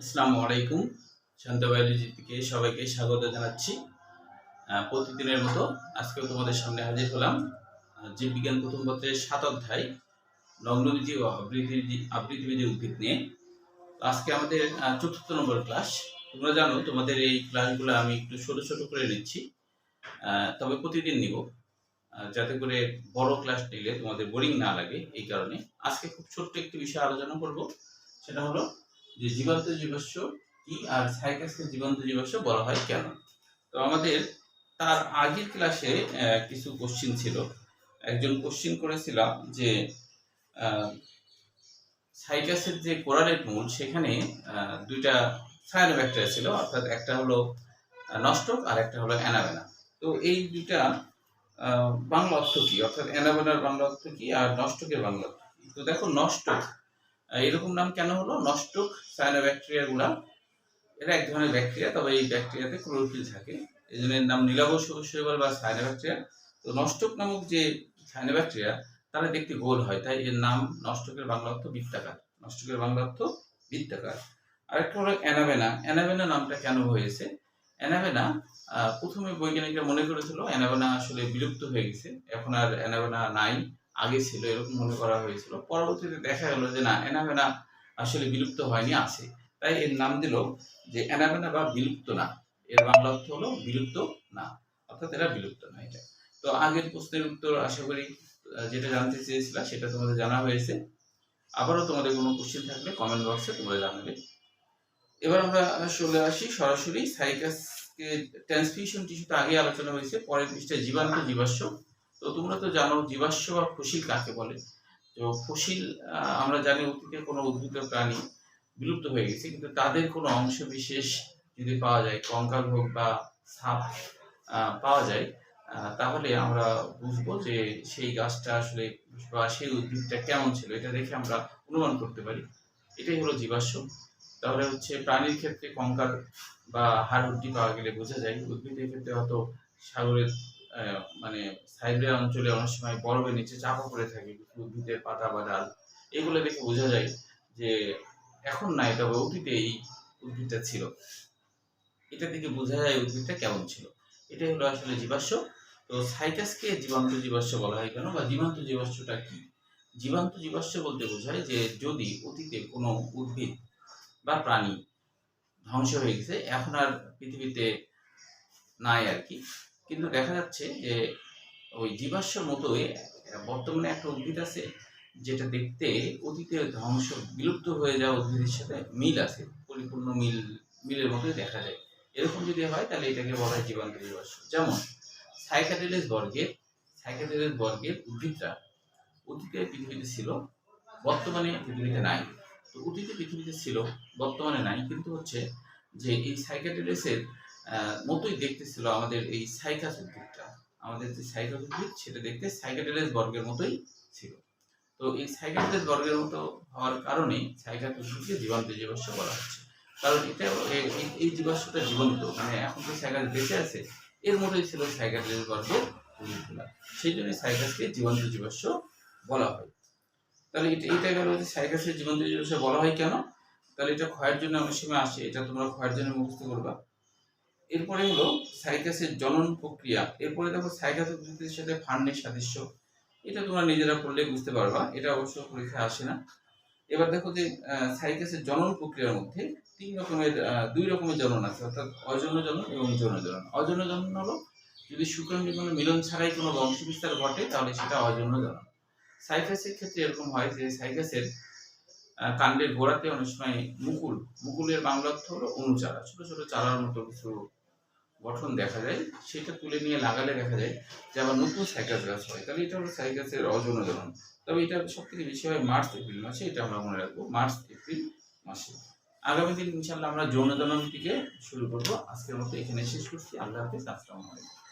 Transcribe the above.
আসসালামু আলাইকুম। শান্ত বায়োলজি থেকে সবাইকে স্বাগত জানাচ্ছি। প্রতিদিনের মতো আজকেও তোমাদের সামনে হাজির হলাম। জীববিজ্ঞান প্রথম পত্রের ৭ অধ্যায় নগ্নবীজি ও আবৃতবীজি উদ্ভিদ নিয়ে। আজকে আমাদের ৪র্থ নম্বর ক্লাস। তোমরা জানো তোমাদের এই ক্লাসগুলো আমি একটু ছোট ছোট করে নিচ্ছি, তবে প্রতিদিন নিব, যাতে করে বড় ক্লাস নিলে তোমাদের বোরিং না লাগে। এই কারণে আজকে খুব ছোট্ট একটি বিষয় আলোচনা করব, সেটা হলো যে জীবাশ্ম জীবাশ্ম কি আর সাইকাসকে জীবন্ত জীবাশ্ম বলা হয় কেন। তো আমাদের তার আগের ক্লাসে কিছু কোশ্চিন ছিল। একজন কোশ্চিন করেছিলাম যে সাইকাসের যে কোরালেট মূল, সেখানে দুইটা সায়ানোব্যাকটেরিয়া ছিল, অর্থাৎ একটা হলো নষ্টক আর একটা হলো অ্যানাবেনা। তো এই দুইটা বাংলা অর্থ কি, অর্থাৎ অ্যানাবেনার বাংলা অর্থ কি আর নষ্টকের বাংলা অর্থ কি। তো দেখো, নষ্টক এরকম নাম কেন হলো? নষ্টক সায়ানোব্যাকটেরিয়া গুলা এরা এক ধরনের ব্যাকটেরিয়া, তবে এই ব্যাকটেরিয়াতে ক্লোরোফিল থাকে, এই জন্য এর নাম নীলাভ শৈবাল বা সায়ানোব্যাকটেরিয়া। তো নষ্টক নামক যে সায়ানোব্যাকটেরিয়া, তারা দেখতে গোল হয়, তাই এর নাম নষ্টকের বাংলা অর্থ বৃত্তাকার। নষ্টকের বাংলা অর্থ বৃত্তাকার। আরেকটা হলো অ্যানাবেনা। অ্যানাবেনা নামটা কেন হয়েছে? অ্যানাবেনা প্রথমে বৈজ্ঞানিকরা মনে করেছিল অ্যানাবেনা আসলে বিলুপ্ত হয়ে গেছে, এখন আর অ্যানাবেনা নাই, আগে ছিল, এরকম মনে করা হয়েছিল। পরবর্তীতে দেখা গেল যে না, অ্যানাবেনা আসলে বিলুপ্ত হয়নি, আছে। তাই এর নাম দিল যে অ্যানাবেনা বা বিলুপ্ত না। এর বাংলা অর্থ হলো বিলুপ্ত না, অর্থাৎ এরা বিলুপ্ত না। এটা তো আগের প্রশ্নের উত্তর, আশা করি যেটা জানতে চেয়েছিলা সেটা তোমাদের জানা হয়েছে। আবারও তোমাদের কোনো কোশ্চেন থাকলে কমেন্ট বক্সে তোমরা জানাবে। এবার আমরা চলে আসি সরাসরি সাইকাসকে। ট্রান্সফিউশন টিস্যুতে আগে আলোচনা হয়েছে, পরের পৃষ্ঠায় জীবাণু জীবাশ্ম। তো তোমরা তো জানো জীবাশ্ম বা ফসিল কাকে বলে। তো ফসিল আমরা জানি অতীতে কোনো উদ্ভিদ প্রাণী বিলুপ্ত হয়ে গেছে, কিন্তু তাদের কোনো অংশ বিশেষ যদি পাওয়া যায়, কঙ্কাল হোক বা সাপ পাওয়া যায়, তাহলে আমরা বুঝবো যে সেই গাছটা আসলে বা সেই উদ্ভিদটা কেমন ছিল। এটা দেখে আমরা অনুমান করতে পারি, এটাই হলো জীবাশ্ম। তাহলে হচ্ছে প্রাণীর ক্ষেত্রে কঙ্কাল বা হাড়-হুড্ডি পাওয়া গেলে বোঝা যায়। উদ্ভিদের ক্ষেত্রে হয়তো সাগরের মানে সাইবেরিয়া অঞ্চলে অনেক সময় বরফের নিচে চাপা পড়ে থাকে কিছু উদ্ভিদের পাতা বা ডাল, এগুলো দেখে বোঝা যায় যে এখন না, এটা অতীতে এই উদ্ভিদটা ছিল। এটা থেকে বোঝা যায় উদ্ভিদটা কেমন ছিল। এটাই হলো আসলে জীবাশ্ম। তো সাইকাসকে জীবান্ত জীবাশ্ম বলা হয় কেন, বা জীবান্ত জীবাশ্মটা কি? জীবান্ত জীবাশ্ম বলতে বোঝায় যে যদি অতীতে কোনো উদ্ভিদ বা প্রাণী ধ্বংস হয়ে গেছে, এখন আর পৃথিবীতে নাই আর কি, কিন্তু দেখা যাচ্ছে যে ওই জীবাশ্মের মতোই বর্তমানে একটা উদ্ভিদ আছে যেটা দেখতে অতীতে ধ্বংস বিলুপ্ত হয়ে যাওয়া উদ্ভিদের সাথে মিল আছে, পরিপূর্ণ মিলের মতোই দেখা যায়। এরকম যদি হয় তাহলে এটাকে বলা হয় জীবান্ত জীবাশ্ম। যেমন সাইকাডেলিস বর্গের উদ্ভিদরা অতীতে পৃথিবীতে ছিল, বর্তমানে পৃথিবীতে নাই। তো অতীতে পৃথিবীতে ছিল, বর্তমানে নাই, কিন্তু হচ্ছে যে এই সাইকাডেলিসের মতোই দেখতে ছিল আমাদের এই সাইকাস উদ্ভিদটা। আমাদের যে সাইকাস উদ্ভিদ, সেটা দেখতে সাইকাডেলিস বর্গের মতোই ছিল। তো এই সাইকাডেলিস বর্গের মতো হওয়ার কারণে সাইকাস উদ্ভিদকে জীবন্ত জীবাশ্ম বলা হচ্ছে। কারণ এটা এই জীবাশ্মটা জীবন্ত, মানে এখন যে সাইকাস বেঁচে আছে এর মতোই ছিল সাইকাডেলিস বর্গের উদ্ভিদগুলা, সেই জন্য সাইকাসকে জীবন্ত জীবাশ্ম বলা হয়। তাহলে এটা গেল যে সাইকাসের জীবন্ত জীবাশ্ম বলা হয় কেন। তাহলে এটা ক্ষয়ের জন্য অনেক সময় আসে, এটা তোমরা ক্ষয়ের জন্য মুখস্থ করবা। এরপরে হলো সাইকাসের জনন প্রক্রিয়া। এরপরে দেখো সাইকাস উদ্ভিদের সাথে ফার্নের সাদৃশ্য, এটা তোমরা নিজেরা পড়লে বুঝতে পারবা, এটা অবশ্য পরীক্ষায় আসে না। এবার দেখো যে সাইকাসের জনন প্রক্রিয়ার মধ্যে দুই রকমের জনন আছে, অর্থাৎ অযৌন জনন এবং যৌন জনন। অযৌন জনন হলো যদি শুক্রাণু কোনো মিলন ছাড়াই কোনো বংশ বিস্তার ঘটে, তাহলে সেটা অযৌন জনন। সাইকাসের ক্ষেত্রে এরকম হয় যে সাইকাসের কাণ্ডের গোড়াতে অনেক সময় মুকুলের বাংলা অর্থ হলো অনুচারা, ছোট ছোট চারার মতো কিছু গঠন দেখা যায়, সেটা তুলে নিয়ে লাগালে দেখা যায় যে আবার নতুন সাইকাস গাছ হয়। তাহলে এটা হলো সাইকাসের অযৌন জনন। তবে এটা সব থেকে বেশি হয় মার্চ এপ্রিল মাসে, এটা আমরা মনে রাখবো, মার্চ এপ্রিল মাসে। আগামী দিন ইনশাল্লাহ আমরা যৌন জনন থেকে শুরু করবো। আজকের মতো এখানে শেষ করছি। আল্লাহ হাফেজ। আসসালামু আলাইকুম।